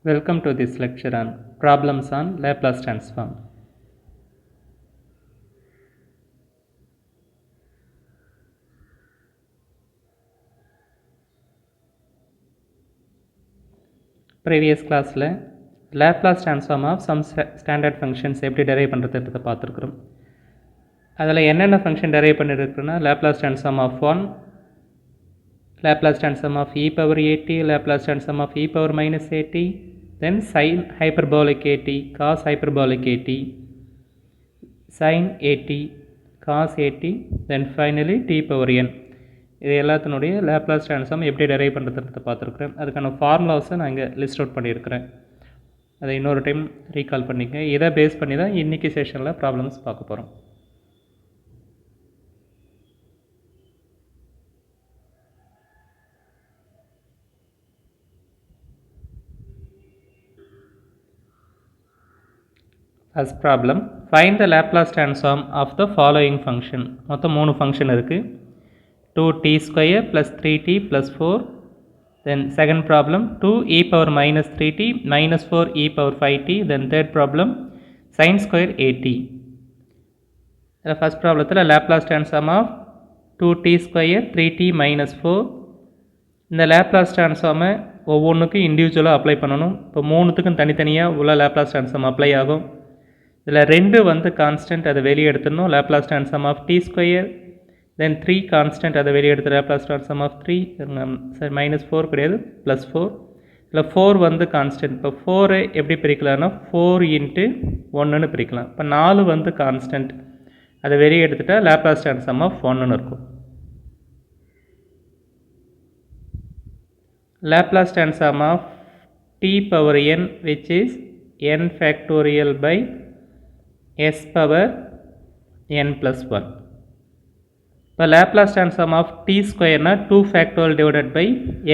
Welcome to this lecture on problems on Laplace transform. Previous class Laplace transform of some standard functions எப்படி derive பண்ணுறதுன்றதை பார்த்துருக்குறோம். அதில் என்னென்ன function derive பண்ணியிருக்குன்னா Laplace transform of 1, Laplace transform of e power at, Laplace transform of e power minus at, then sin hyperbolic at, cos hyperbolic at, sin at, cos at, then finally t power n. இது எல்லாத்தினுடைய Laplace transform எப்படி derive பண்ணுறதுன்றதை பார்த்துருக்குறேன். அதுக்கான ஃபார்முலாஸை நான் இங்கே list out பண்ணியிருக்கிறேன். அதை இன்னொரு time recall பண்ணிக்க. இதை பேஸ் பண்ணி தான் இன்றைக்கி செஷனில் ப்ராப்ளம்ஸ் பார்க்க போகிறோம். First problem, find the Laplace transform of the following function. மொத்தம் 3 ஃபங்க்ஷன் இருக்குது. 2t square plus 3t plus 4. Then second problem, 2 e power minus 3t minus 4 e power 5t. Then third problem, sin square at. The first problem is Laplace transform of 2t square 3t minus 4. இந்த Laplace ட்ரான்ஸ்ஃபார்மை ஒவ்வொன்றுக்கும் இண்டிவிஜுவலாக apply பண்ணணும். இப்போ மூணுத்துக்கும் தனித்தனியாக உள்ள Laplace transform apply ஆகும். இதில் 2 constant, அதை வெளியே எடுத்துடணும். Laplace transform of t square, then 3 constant, அதை வெளியே எடுத்து லேப்லாஸ் ட்ரான்ஸ்ஃபார்ம் ஆஃப் 3 சரி மைனஸ் 4 கிடையாது ப்ளஸ் 4. இல்லை 4 கான்ஸ்டன்ட். இப்போ 4 எப்படி பிரிக்கலாம்னா 4 இன்ட்டு 1ன்னு பிரிக்கலாம். இப்போ 4 கான்ஸ்டன்ட், அதை வெளியே எடுத்துட்டால் லேப்லாஸ் ட்ரான்ஸ்ஃபார்ம் ஆஃப் 1ன்னு இருக்கும். Laplace transform of t power n which is n factorial by s பவர் n plus 1. இப்போ லேப்லாஸ் ட்ரான்ஸ்ஃபார்ம் ஆஃப் டி ஸ்கொயர்னா 2 ஃபேக்டோரியல் டிவைடட் பை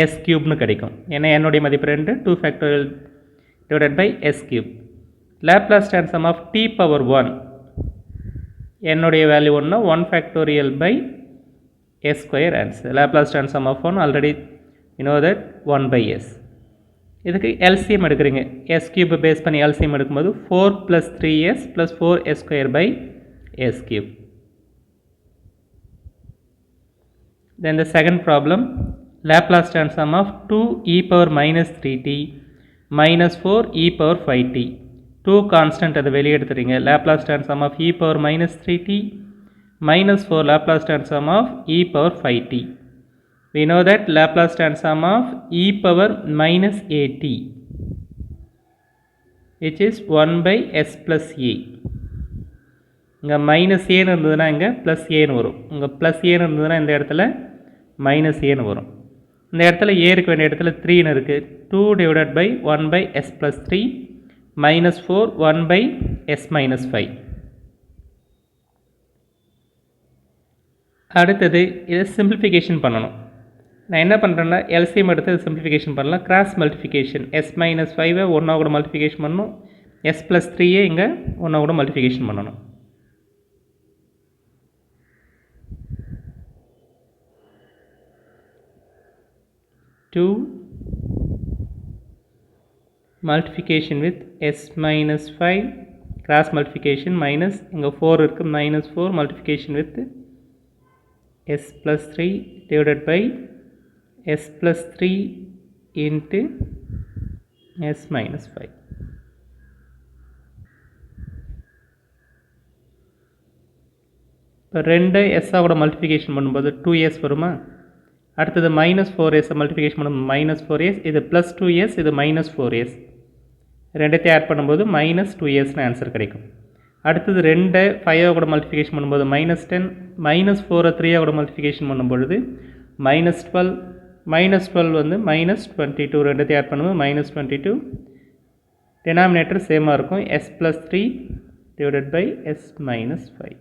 எஸ் கியூப்னு கிடைக்கும். ஏன்னா என்னுடைய மதிப்பு 2, 2 factorial divided by s cube. Laplace transform of t power 1, என்னுடைய value 1னா 1 factorial by s square answer. Laplace transform of 1 already you know that 1 by s. இதுக்கு LCM எடுக்கிறீங்க. எஸ் கியூப் பேஸ் பண்ணி எல்சிஎம் எடுக்கும்போது 4 + 3s + 4s square by s cube. Then the second problem, Laplace transform of 2 e power minus 3t minus 4 e power 5t. 2 constant அதை வெளியே எடுத்துறீங்க. Laplace transform of e power minus 3t minus 4 Laplace transform of e power 5t. We know that Laplace transform of e power minus at which is 1 by s plus a. இங்கே minus ஏன்னு இருந்ததுன்னா இங்கே plus ஏன்னு வரும். இங்கே plus ஏன்னு இருந்ததுன்னா இந்த இடத்துல மைனஸ் ஏன்னு வரும். இந்த இடத்துல ஏ இருக்க வேண்டிய இடத்துல 3ன்னு இருக்குது. 2 divided by 1 by s plus 3 minus 4 1 by s minus 5. அடுத்தது இதை சிம்பிளிஃபிகேஷன் பண்ணணும். நான் என்ன பண்ணுறேன்னா எல்சிஎம் எடுத்து சிம்பிளிஃபிகேஷன் பண்ணலாம். கிராஸ் மல்டிஃபிகேஷன், எஸ் மைனஸ் 5 ஒன்றா கூட மல்டிஃபிகேஷன் பண்ணணும். எஸ் ப்ளஸ் 3 இங்கே ஒன்றா கூட மல்டிஃபிகேஷன் பண்ணணும். Two multiplication with s minus 5 cross multiplication minus இங்கே 4 இருக்கு minus 4 multiplication with s plus 3 divided by s plus 3 into s minus 5. இப்போ 2 s ஆவோட மல்டிப்ளிகேஷன் பண்ணும்போது 2s வருமா? அடுத்தது மைனஸ் 4s மல்டிஃபிகேஷன் பண்ணும்போது மைனஸ் 4s, இது ப்ளஸ் 2s, இது மைனஸ் 4s. ரெண்டுத்தையும் ஆட் பண்ணும்போது மைனஸ் 2sன்னு ஆன்சர் கிடைக்கும். அடுத்தது 2 5 கூட மல்டிஃபிகேஷன் பண்ணும்போது மைனஸ் 10, மைனஸ் 4 3 கூட மல்டிஃபிகேஷன் பண்ணும்பொழுது மைனஸ் 12, மைனஸ் 12 மைனஸ் 22. ரெண்டுத்தையும் ஆட் பண்ணும்போது மைனஸ் 22. டினாமினேட்டர் சேமாக இருக்கும். S plus 3 divided by s minus 5.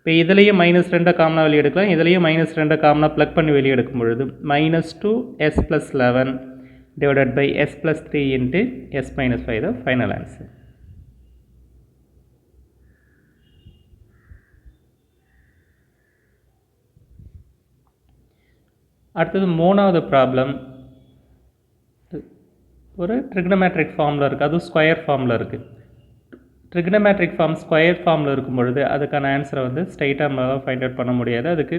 இப்போ இதுலேயும் மைனஸ் 2 காமனாக வெளியே எடுக்கலாம். இதுலேயும் மைனஸ் 2 காமனாக ப்ளக் பண்ணி வெளியே எடுக்கும் பொழுது minus 2 s plus 11 divided by s plus 3 into s minus 5 தான் ஃபைனல் ஆன்சர். அடுத்தது மூணாவது ப்ராப்ளம், ஒரு ட்ரிக்னோமெட்ரிக் ஃபார்மில் இருக்குது, அதுவும் ஸ்கொயர் ஃபார்மில் இருக்குது. ட்ரிக்னோமெட்ரிக் ஃபார்ம் ஸ்கொயர் ஃபார்மில் இருக்கும் பொழுது அதுக்கான ஆன்சரை வந்து ஸ்ட்ரைட்டாக நம்மளால் ஃபைண்ட் அவுட் பண்ண முடியாது. அதுக்கு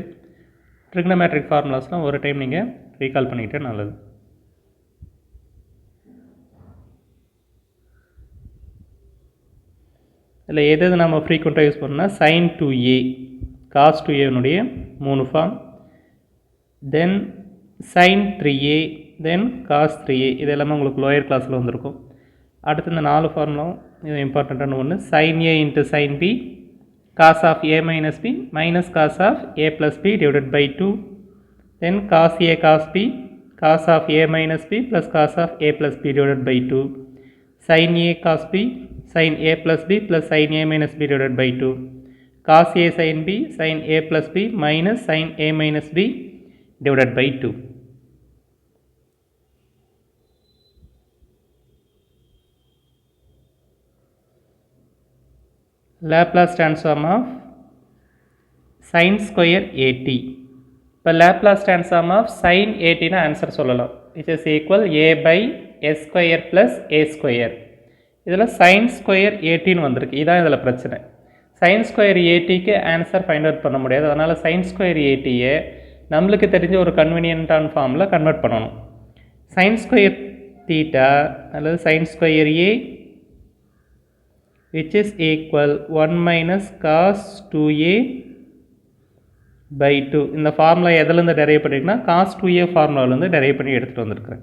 ட்ரிக்னோமெட்ரிக் ஃபார்முலாஸ்லாம் ஒரு டைம் நீங்கள் ரீகால் பண்ணிக்கிட்டே நல்லது. இதில் எது நம்ம ஃப்ரீக்வெண்ட்டாக யூஸ் பண்ணோம்னா sin 2a cos 2a மூணு ஃபார்ம், தென் sin 3a தென் cos 3a, இது எல்லாமே உங்களுக்கு லோயர் கிளாஸில் வந்திருக்கும். அடுத்து இந்த 4 ஃபார்முலாவும் இது இம்பார்ட்டண்ட்டான ஒன்று. sin a into sin b cos of a minus b minus cos of a plus b divided by 2, then cos a cos b cos of a minus b plus cos of a plus b divided by 2, sin a cos b sin a plus b plus sin a minus b divided by 2, cos a sin b sin a plus b minus sin a minus b divided by 2. Laplace transform of sin square at. இப்போ Laplace transform of sin at னா answer சொல்லலாம், which is equal a by s square plus a square. இதில் sin square at ன்னு வந்திருக்கு, இதான் இதில் பிரச்சனை. sin square atக்கு ஆன்சர் ஃபைண்ட் அவுட் பண்ண முடியாது. அதனால் sin square atயை நம்மளுக்கு தெரிஞ்ச ஒரு கன்வீனியன்ட்டான ஃபார்மில் கன்வெர்ட் பண்ணணும். sin square theta அல்லது sin square a which is equal 1 minus cos 2a by 2. இந்த ஃபார்முலா எதுலேருந்து டெரைவ் பண்ணிங்கன்னா cos 2a ஃபார்முலாவிலேருந்து டெரைவ் பண்ணி எடுத்துகிட்டு வந்திருக்கிறேன்.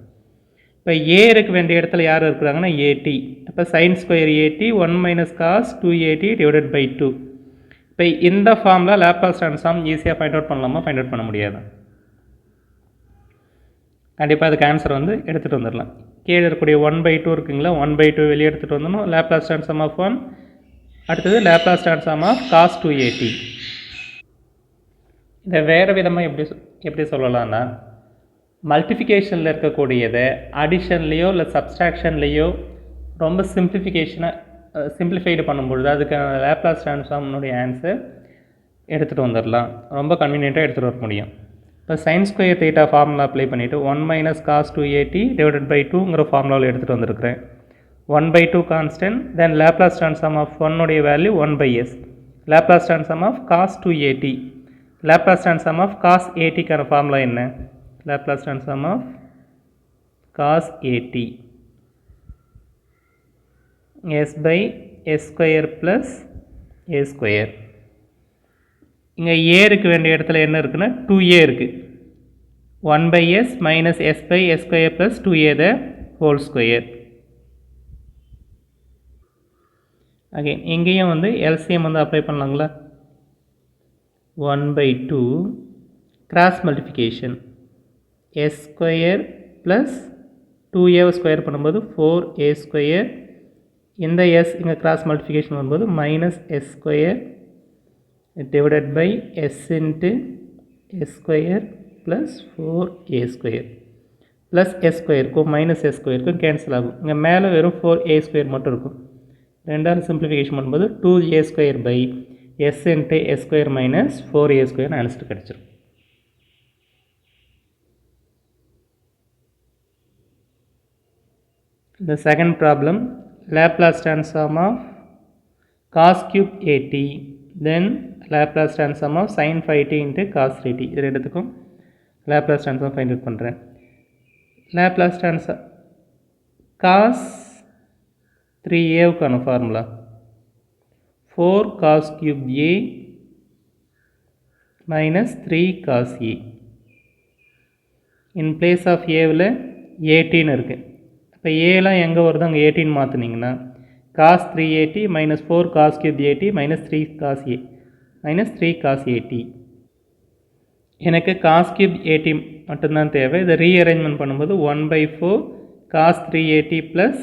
இப்போ a இருக்க வேண்டிய இடத்துல யார் இருக்கிறாங்கன்னா at. இப்போ sin square at 1 minus cos 2at divided by 2. இப்போ இந்த ஃபார்முலா லேப்லாஸ் ட்ரான்ஸ்ஃபார்ம் ஈஸியாக ஃபைண்ட் அவுட் பண்ணலாமா? ஃபைண்ட் அவுட் பண்ண முடியாது. கண்டிப்பாக அதுக்கு ஆன்சர் வந்து எடுத்துகிட்டு வந்துடலாம். கீழே இருக்கக்கூடிய 1/2 இருக்குங்களா, 1/2 வெளியே எடுத்துகிட்டு வந்துடணும். லேப்லாஸ் ட்ரான்ஸ்ஃபார்ம் ஆஃப் 1, அடுத்தது Laplace transform of cos 2at. இதை வேறு விதமாக எப்படி சொல்லலாம்னா, மல்டிஃபிகேஷனில் இருக்கக்கூடியதை அடிஷன்லேயோ இல்லை சப்ஸ்ட்ராக்ஷன்லேயோ ரொம்ப சிம்பிளிஃபைடு பண்ணும்பொழுது அதுக்கான லேப்லாஸ் ட்ரான்ஸ்ஃபார்ம்னுடைய ஆன்சர் எடுத்துகிட்டு வந்துடலாம், ரொம்ப கன்வீனியண்ட்டாக எடுத்துகிட்டு வர முடியும். இப்போ sin square theta formula apply பண்ணிவிட்டு 1 minus cos 2at divided by 2ங்கிற ஃபார்முலாவில் எடுத்துகிட்டு வந்திருக்கிறேன். 1/2 constant, then Laplace transform of 1 value 1/s, Laplace transform of cos 2at, Laplace transform of cos atக்கான ஃபார்முலா என்ன? Laplace transform of cos at s by s square plus a square. இங்கே a இருக்க வேண்டிய இடத்துல என்ன இருக்குன்னா 2a இருக்குது. 1/s minus s by s square plus 2a the whole square. Again இங்கேயும் வந்து LCM வந்து அப்ளை பண்ணலாங்களா? 1/2 cross multiplication s square plus 2a square பண்ணும்போது 4a ஸ்கொயர், இந்த s இங்கே கிராஸ் மல்டிஃபிகேஷன் வரும்போது minus s square divided by s into s square plus 4a square plus s ஸ்கொயருக்கும் minus s ஸ்கொயருக்கும் கேன்சல் ஆகும். இங்கே மேலே வெறும் 4a ஸ்கொயர் மட்டும் இருக்கும். ரெண்டாவது சிம்பிளிஃபிகேஷன் பண்ணும்போது 2a square by s into s square minus 4a square answer கிடச்சிரும். The second problem, Laplace transform of cos cube at, then Laplace transform of sin 5t into cos 3t. இது ரெண்டுத்துக்கும் Laplace transform find out பண்ணுறேன். Laplace transform cos 3a formula 4 cos cube a minus 3 cos a. In place of a-வில் 18 இருக்குது. இப்போ ஏலாம் எங்கே வருது, அங்கே 18 மாற்றினீங்கன்னா cos 3at minus 4 cos cube at minus 3 cos a minus 3 cos at. எனக்கு cos cube at மட்டும்தான் தேவை. இதை ரீஅரேஞ்ச்மெண்ட் பண்ணும்போது 1/4 cos 3at plus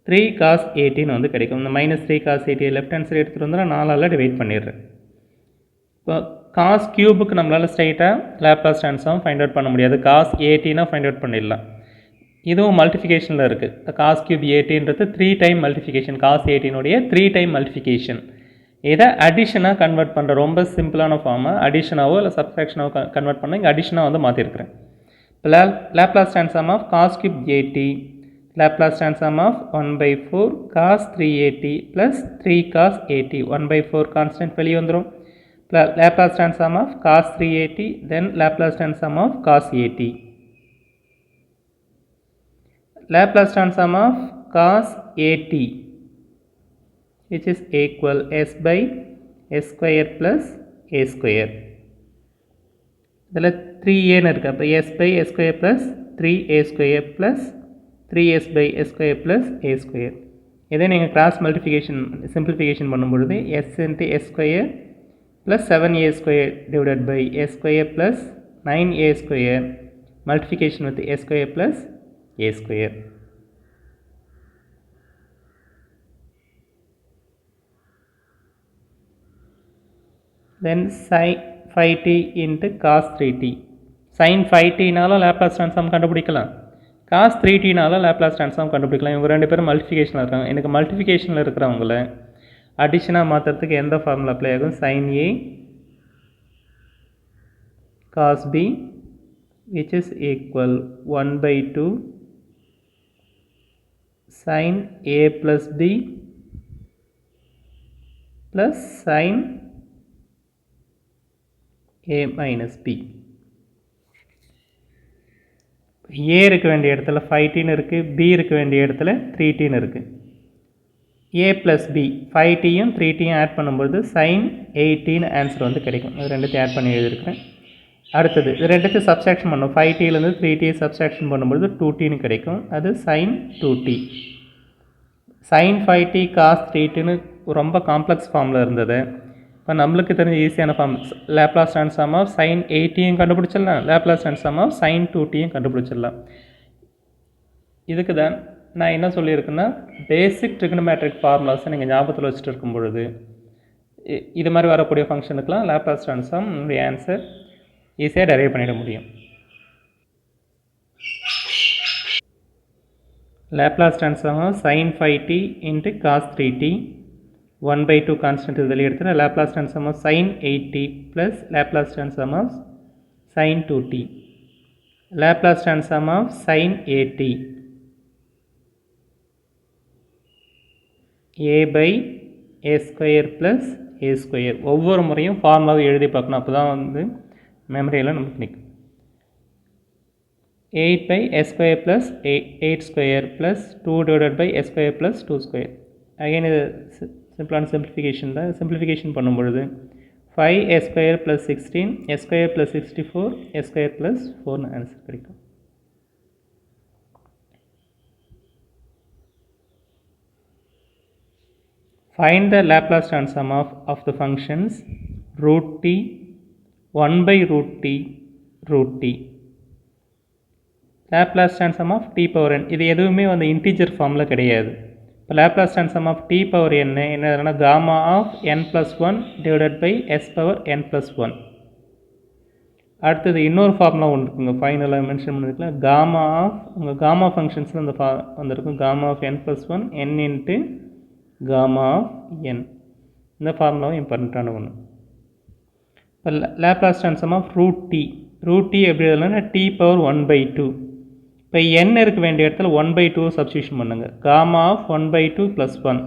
3 cos 18 வந்து கிடைக்கும். இந்த minus 3 cos 18 left hand side எடுத்துகிட்டு வந்தால் 4ஆல் டிவைட் பண்ணிடுறேன். இப்போ cos கியூபுக்கு நம்மளால் ஸ்ட்ரைட்டாக லேப்லாஸ் ட்ரான்ஸ்ஃபார்ம் ஃபைண்ட் அவுட் பண்ண முடியாது. cos 18 ஃபைண்ட் அவுட் பண்ணிடலாம். இதுவும் மல்டிஃபிகேஷனில் இருக்குது. cos cube 18ன்றது 3 time multiplication, cos 18உடைய 3 time multiplication. இதை அடிஷனாக கன்வெர்ட் பண்ணுற ரொம்ப சிம்பிளான ஃபார்மை அடிஷனாவோ இல்லை சப்ஸ்ட்ராக்ஷனாவோ கன்வெர்ட் பண்ண இங்கே அடிஷனாக வந்து மாற்றிருக்கிறேன். இப்போ Laplace transform of cos cube 80 Laplace transform of 1 by 4 cos 3at plus 3 cos at. 1 by 4 constant வெளியே வந்துரும். Laplace transform of cos 3at, then Laplace transform of cos at. Laplace transform of cos at, which is equal s by s square plus a square. இதில் 3a இருக்கு. அப்போ s by s square plus 3a square plus 3s by s square plus a square. இதை நீங்கள் cross multiplication simplification பண்ணும்பொழுது s into s square plus 7a square divided by s square plus 9a square multiplication with a square plus a square. Then sin 5t into cos 3t. sin 5t நால Laplace transform கண்டுபிடிக்கலாம், cos 3t நால Laplace transform கண்டுபிடிக்கலாம். இவங்க ரெண்டு பேரும் மல்டிஃபிகேஷனில் இருக்காங்க. எனக்கு மல்டிஃபிகேஷனில் இருக்கிறவங்கள அடிஷனாக மாற்றுறதுக்கு எந்த ஃபார்முலா அப்ளை ஆகும்? sin a cos b which is equal 1 by 2 sin a plus b plus sin a minus b. a இருக்க வேண்டிய இடத்துல 5t இருக்குது, b இருக்க வேண்டிய இடத்துல 3t இருக்குது. a plus b 5tயும் 3tயும் ஆட் பண்ணும்போது sin 18 ஆன்சர் வந்து கிடைக்கும். அது ரெண்டுத்தையும் ஆட் பண்ணி எழுதியிருக்கிறேன். அடுத்தது இது ரெண்டுத்தையும் சப்ஸ்ட்ராக்ஷன் பண்ணும். 5tலேருந்து 3t சப்ஸ்ட்ராக்ஷன் பண்ணும்போது 2tன்னு கிடைக்கும். அது sin 2t. sin 5t cos 3tன்னு ரொம்ப காம்ப்ளெக்ஸ் ஃபார்மில் இருந்தது. இப்போ நம்மளுக்கு தெரிஞ்ச ஈஸியான form Laplace transform of sin 8யும் கண்டுபிடிச்சிடலாம், லாப்லாஸ் ட்ரான்ஸ்ஃபார்ம் ஆஃப் sin 2tயும் கண்டுபிடிச்சிடலாம். இதுக்கு தான் நான் என்ன சொல்லியிருக்கேன்னா, பேசிக் ட்ரிகனோமெட்ரிக் ஃபார்முலாஸை நீங்கள் ஞாபகத்தில் வச்சுட்டு இருக்கும் பொழுது இது மாதிரி வரக்கூடிய ஃபங்க்ஷனுக்கெலாம் லாப்லாஸ் ட்ரான்ஸ்ஃபார்ம் உங்களுடைய ஆன்சர் ஈஸியாக டெரைவ் பண்ணிட முடியும். Laplace transform of sin 5t into cos 3t 1 by 2 constant இதில் எடுத்துனா Laplace transform of sin 8t plus Laplace transform of sin 2t. Laplace transform of sin at a by a square plus a square. ஒவ்வொரு முறையும் ஃபார்முலாவை எழுதி பார்க்கணும், அப்போ தான் வந்து மெமரியில் நமக்கு நிற்கும். 8 by s square plus 8 square plus 2 divided by s square plus 2 square. Again இது சிம்பிளான சிம்பிளிஃபிகேஷன் தான். சிம்பிளிஃபிகேஷன் பண்ணும்பொழுது 5s square plus 16 s square plus 64 s square plus 4 answer கிடைக்கும். Find the Laplace transform of the functions root t, 1 by root t, root t. Laplace transform of t power n. இது எதுவுமே வந்து integer ஃபார்மில் கிடையாது. இப்போ Laplace transform of t power n என்னதுன்னா gamma of n plus 1 divided by s power n plus 1. அடுத்தது இன்னொரு formula ஒன்று இருக்குங்க, ஃபைனலாக மென்ஷன் பண்ணிருக்கல, gamma of உங்கள் gamma ஃபங்க்ஷன்ஸில் அந்த வந்திருக்கும் gamma of n plus 1 n into gamma of n. இந்த ஃபார்முலாவும் இம்பார்ட்டண்ட்டான ஒன்று. இப்போ Laplace transform of root t எப்படி எழுதலாம்னா t பவர் 1 by 2. இப்போ n இருக்க வேண்டிய இடத்துல 1 by 2 சப்ஸ்டியூஷன் பண்ணுங்க. gamma of 1 by 2 plus 1.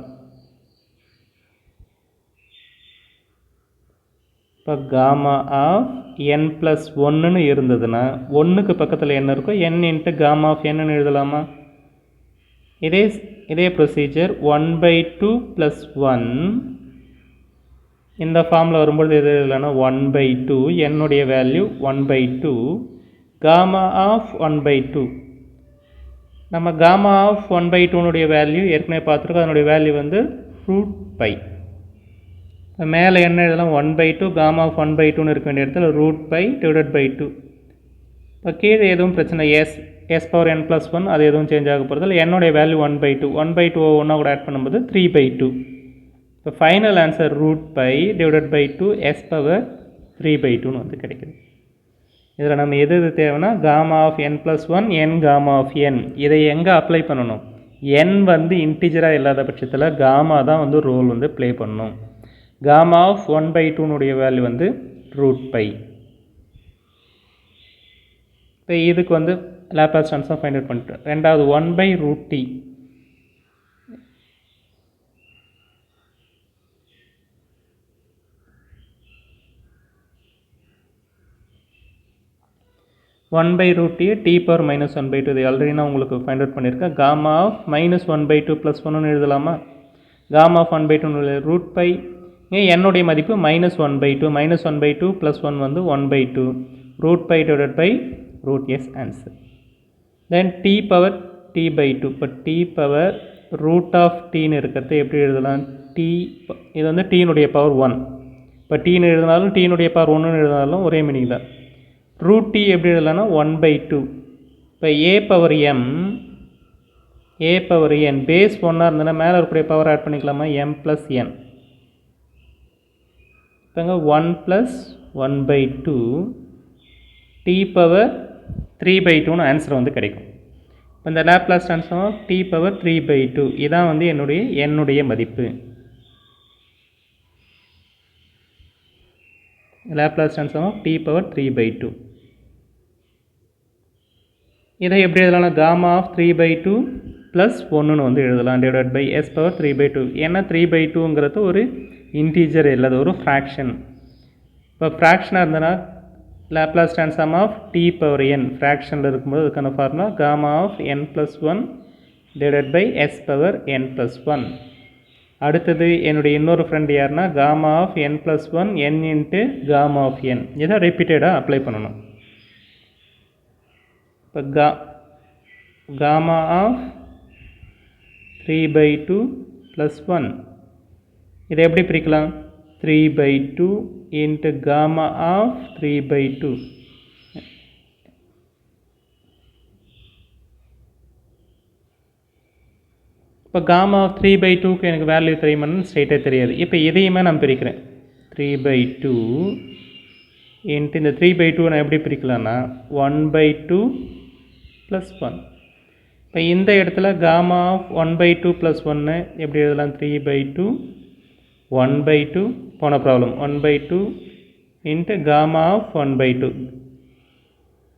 இப்போ gamma of n plus 1ன்னு இருந்ததுன்னா 1க்கு பக்கத்தில் என்ன இருக்கோ n into gamma of n எழுதலாமா? இதே ப்ரொசீஜர் 1 by 2 plus 1 இந்த ஃபார்மில் வரும்போது எது இல்லைன்னா 1 by 2 என்னுடைய value 1 by 2 gamma of 1 by 2. நம்ம gamma of 1 by 2னுடைய வேல்யூ ஏற்கனவே பார்த்துருக்கோம், அதனுடைய வேல்யூ வந்து ரூட் பை. மேலே என்ன எழுதலாம்? 1 by 2 gamma of 1 by 2ன்னு இருக்க வேண்டிய இடத்துல ரூட் பை டிவைடட் பை 2. இப்போ கீழே எதுவும் பிரச்சனை s பவர் n plus 1 அது எதுவும் சேஞ்ச் ஆக போகிறதில்ல. என்னுடைய வேல்யூ 1 by 2, 1 by 2 ஒன்றா கூட ஆட் பண்ணும்போது 3 by 2. இப்போ final answer root by divided by 2 s power 3 by 2ன்னு வந்து கிடைக்குது. இதில் நம்ம எது தேவைன்னா gamma of n plus 1 n gamma of n. இதை எங்கே அப்ளை பண்ணணும்? n வந்து இன்டிஜராக இல்லாத பட்சத்தில் gamma தான் வந்து ரோல் வந்து ப்ளே பண்ணணும். gamma of 1 by 2னுடைய வேல்யூ வந்து ரூட் பை. இப்போ இதுக்கு வந்து லேப்லாஸ் ட்ரான்ஸ்ஃபார்ம் ஃபைண்ட் அவுட் பண்ணிட்டோம். ரெண்டாவது 1/√t. t power minus 1/2 இது ஆல்ரெடி நான் உங்களுக்கு ஃபைண்ட் அவுட் பண்ணியிருக்கேன். gamma of minus 1/2 plus 1 எழுதலாமா? gamma of 1/2 ரூட் பை என்னுடைய மதிப்பு minus 1/2 plus 1 வந்து 1/2 root pi divided by root s answer. Then t power t/2 இப்போ t power root of t ன்னு இருக்கிறது எப்படி எழுதலாம்? t இது வந்து t னுடைய பவர் 1. இப்போ t ன்னு எழுதினாலும் t னுடைய பவர் 1 ன்னு எழுதினாலும் ஒரே மீனிங் தான். ரூட் t எப்படி எழுதலாம்னா 1/2. இப்போ a பவர் n பேஸ் 1 இருந்ததுன்னா மேலே இருக்கக்கூடிய பவர் ஆட் பண்ணிக்கலாமா? m plus n. இப்போங்க 1 plus 1/2 t பவர் 3/2ன்னு ஆன்சர் வந்து கிடைக்கும். இப்போ இந்த Laplace transform of t power 3/2 இதான் வந்து என்னுடைய மதிப்பு. Laplace transform of t power 3/2 இதை எப்படி எழுதலாம்? gamma of 3/2 plus 1ன்னு வந்து எழுதலாம் divided by s power 3/2. ஏன்னா 3/2ங்கிறது ஒரு இன்டீஜர் இல்லாத ஒரு ஃப்ராக்ஷன். இப்போ ஃப்ராக்ஷனாக இருந்ததுன்னா Laplace transform of t power n ஃப்ராக்ஷனில் இருக்கும்போது அதுக்கான formula gamma of n plus 1 divided by s power n plus 1. அடுத்தது என்னுடைய இன்னொரு ஃப்ரெண்ட் யாருன்னா gamma of n plus 1 n into gamma of n. இதை ரிப்பீட்டடாக அப்ளை பண்ணணும். இப்போ gamma of 3/2 plus 1 இதை எப்படி பிரிக்கலாம்? 3/2 into gamma of 3/2. இப்போ gamma of 3/2க்கு எனக்கு வேல்யூ தெரியுமான்னு ஸ்ட்ரெயிட்டாக தெரியாது. இப்போ இதையுமே நான் பிரிக்கிறேன். 3/2 into இந்த 3/2 நான் எப்படி பிரிக்கலாம்னா 1/2 plus 1. இப்போ இந்த இடத்துல gamma of 1/2 plus 1 எப்படி எழுதலாம்? 3/2 1/2 போன ப்ராப்ளம் 1/2 into gamma of 1/2.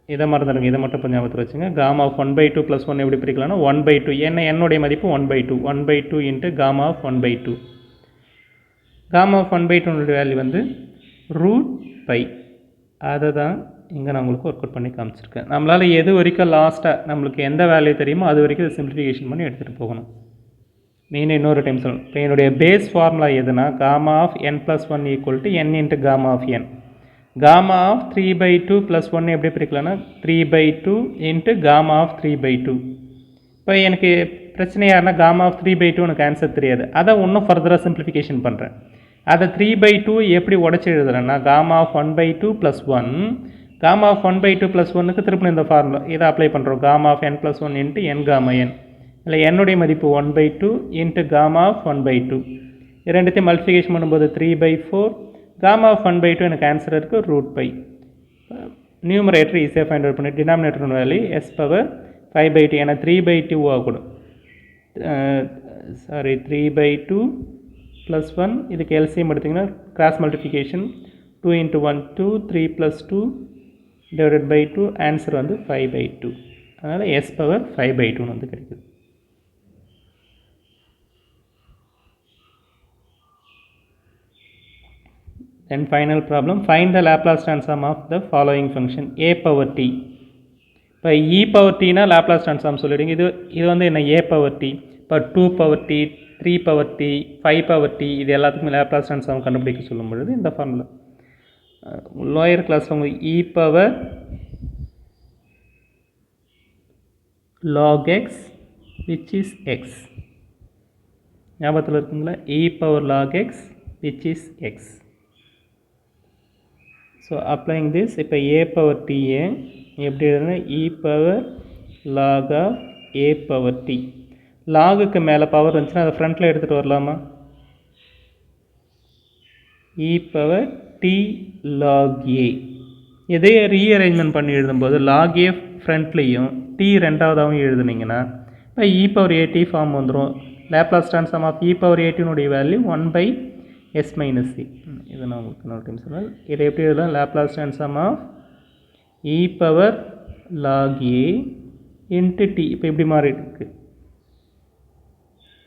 இதை மறந்துடுங்க, இதை மட்டும் கொஞ்சம் ஞாபகத்தில் வச்சுங்க. gamma of 1/2 plus 1 எப்படி பிரிக்கலாம்னா 1/2 என்னுடைய மதிப்பு 1/2 into gamma of 1/2. gamma of 1/2 value வந்து ரூட் பை. அதை தான் இங்கே நான் உங்களுக்கு ஒர்க் அவுட் பண்ணி காமிச்சிருக்கேன். நம்மளால் எது வரைக்கும் லாஸ்ட்டாக நம்மளுக்கு எந்த வேல்யூ தெரியுமோ அது வரைக்கும் இதை சிம்பிளிஃபிகேஷன் பண்ணி எடுத்துகிட்டு போகணும். மெயினாக இன்னொரு டைம் சொல்லணும். இப்போ என்னுடைய பேஸ் ஃபார்முலா எதுனா gamma of n plus 1 equal to n into gamma of n. gamma of 3/2 plus 1 எப்படி பிரிக்கலாம்னா 3/2 into gamma of 3/2. இப்போ எனக்கு பிரச்சனை யாருன்னா gamma of 3/2 எனக்கு ஆன்சர் தெரியாது. அதை இன்னும் ஃபர்தராக சிம்பிளிஃபிகேஷன் பண்ணுறேன். அதை 3/2 எப்படி உடச்சி எழுதுறேன்னா gamma of 1/2 plus 1 gamma of 1/2 plus 1க்கு திருப்பி இந்த ஃபார்முலா இதை அப்ளை பண்ணுறோம். gamma of n plus 1 into n gamma n. இல்லை என்னுடைய மதிப்பு 1/2 into gamma of 1/2. இரண்டுத்தையும் மல்டிஃபிகேஷன் பண்ணும்போது 3/4 gamma of 1/2 எனக்கு ஆன்சர் இருக்குது ரூட் பை. நியூமரேட்டர் ஈஸியாக ஃபைண்ட் அவுட் பண்ணி டினாமினேட்டர் வேல்யூ s பவர் 5/2 ஏன்னா 3/2 ஆகக்கூடும். 3/2 plus 1 இதுக்கு எல்சிஎம் எடுத்திங்கன்னா cross multiplication 2 into 1 2 3 plus 2 divided by 2 answer வந்து 5/2. அதனால் s பவர் 5/2 வந்து கிடைக்குது. Then final problem, find the Laplace transform of the following function a power t. இப்போ e power t னா Laplace transform சொல்லிடுங்க. இது வந்து என்ன a power t. இப்போ 2 power t 3 power t 5 power t இது எல்லாத்துக்குமே Laplace transform கண்டுபிடிக்க சொல்லும் பொழுது இந்த ஃபார்முலா லோயர் கிளாஸில் உங்களுக்கு e power log x which is x ஞாபகத்தில் இருக்குங்களா? e power log x which is x. So applying this இப்போ a power t எப்படி எழுதுனா e power log of a power t. லாகுக்கு மேலே பவர் இருந்துச்சுன்னா அதை ஃப்ரண்ட்டில் எடுத்துகிட்டு வரலாமா? e power t log a. இதே ரீஅரேஞ்ச்மெண்ட் பண்ணி எழுதும்போது log a ஃப்ரண்ட்லேயும் t ரெண்டாவதாகவும் எழுதுனீங்கன்னா இப்போ e power at ஃபார்ம் வந்துடும். Laplace transform of e power atனுடைய வேல்யூ 1/s minus c. இதை நான் உங்களுக்கு இன்னொரு டைம் சொல்கிறேன். இதை எப்படி எழுதலாம்? Laplace transform of e power log a into t. இப்போ இப்படி மாறிட்டு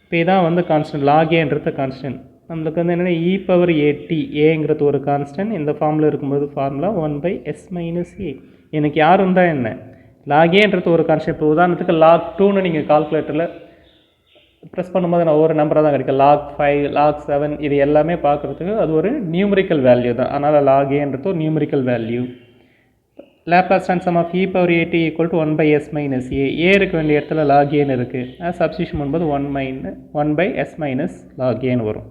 இப்போ இதான் வந்து கான்ஸ்டன்ட். லாக் ஏன்றது கான்ஸ்டன்ட். நம்மளுக்கு வந்து என்னென்னா இ பவர் ஏடி, ஏங்கிறது ஒரு கான்ஸ்டன்ட். இந்த ஃபார்மில் இருக்கும்போது ஃபார்முலா 1/s - a. எனக்கு யார் இருந்தால் என்ன, லாக் ஏன்றது ஒரு கான்ஸ்டன்ட். இப்போ உதாரணத்துக்கு லாக் 2ன்னு நீங்கள் கால்குலேட்டரில் ப்ரெஸ் பண்ணும்போது நான் ஒரு நம்பராக தான் கிடைக்கும். லாக் 5, லாக் 7 இது எல்லாமே பார்க்குறதுக்கு அது ஒரு நியூமரிக்கல் வேல்யூ தான். அதனால் லாக் ஏன்றது ஒரு numerical value. Laplace transform of e power a t equal to 1/s - a. A இருக்க வேண்டிய இடத்துல லாக் ஏன்னு இருக்குது. அது சப்ஸ்டியூஷன் பண்ணும்போது 1/s - log ஏன்னு வரும்.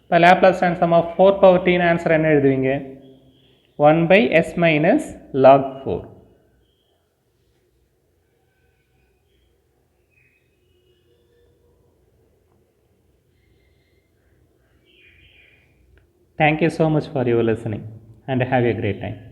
இப்போ லேப்லாஸ் ட்ரான்ஸ்ஃபார்ம் ஆஃப் 4 பவர் tன்னு ஆன்சர் என்ன எழுதுவீங்க? 1/s - log 4. Thank you so much for your listening and have a great time.